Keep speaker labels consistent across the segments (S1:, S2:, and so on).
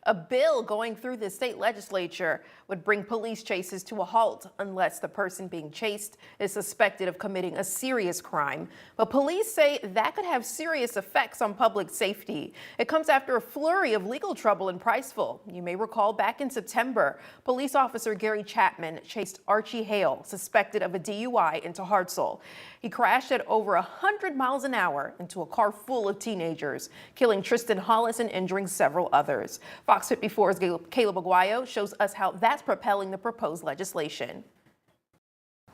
S1: A bill going through the state legislature would bring police chases to a halt unless the person being chased is suspected of committing a serious crime. But police say that could have serious effects on public safety. It comes after a flurry of legal trouble in Priceville. You may recall back in September, police officer Gary Chapman chased Archie Hale, suspected of a DUI, into Hartselle. He crashed at over 100 miles an hour into a car full of teenagers, killing Tristan Hollis and injuring several others. Fox 54's Caleb Aguayo shows us how that's propelling the proposed legislation.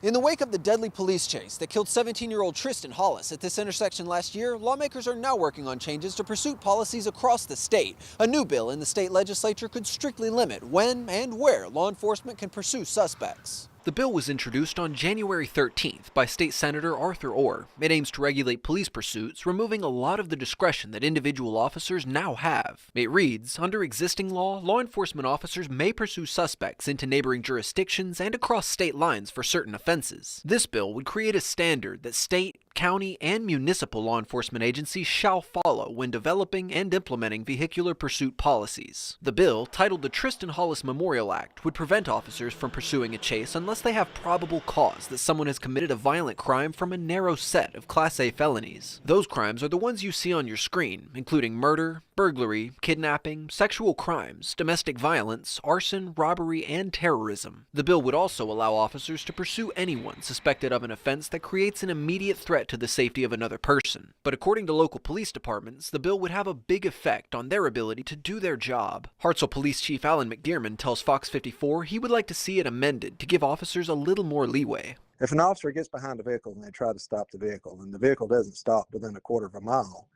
S2: In the wake of the deadly police chase that killed 17-year-old Tristan Hollis at this intersection last year, lawmakers are now working on changes to pursuit policies across the state. A new bill in the state legislature could strictly limit when and where law enforcement can pursue suspects. The bill was introduced on January 13th by State Senator Arthur Orr. It aims to regulate police pursuits, removing a lot of the discretion that individual officers now have. It reads, under existing law enforcement officers may pursue suspects into neighboring jurisdictions and across state lines for certain offenses. This bill would create a standard that state, county, and municipal law enforcement agencies shall follow when developing and implementing vehicular pursuit policies. The bill, titled the Tristan Hollis Memorial Act, would prevent officers from pursuing a chase unless they have probable cause that someone has committed a violent crime from a narrow set of Class A felonies. Those crimes are the ones you see on your screen, including murder, burglary, kidnapping, sexual crimes, domestic violence, arson, robbery, and terrorism. The bill would also allow officers to pursue anyone suspected of an offense that creates an immediate threat to the safety of another person. But according to local police departments, the bill would have a big effect on their ability to do their job. Hartselle Police Chief Alan McDearman tells Fox 54 he would like to see it amended to give officers a little more leeway.
S3: If an officer gets behind a vehicle and they try to stop the vehicle and the vehicle doesn't stop within a quarter of a mile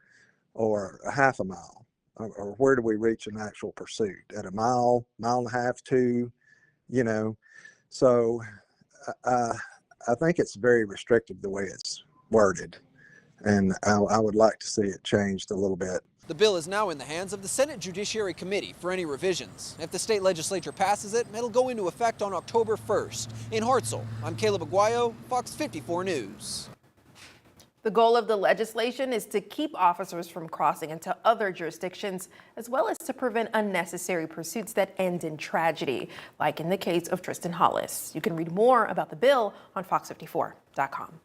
S3: or a half a mile, or where do we reach an actual pursuit? At a mile, mile and a half, two, So I think it's very restrictive the way it's worded, and I would like to see it changed a little bit.
S2: The bill is now in the hands of the Senate Judiciary Committee for any revisions. If the state legislature passes it, it'll go into effect on October 1st. In Hartselle, I'm Caleb Aguayo, Fox 54 News.
S1: The goal of the legislation is to keep officers from crossing into other jurisdictions, as well as to prevent unnecessary pursuits that end in tragedy, like in the case of Tristan Hollis. You can read more about the bill on fox54.com.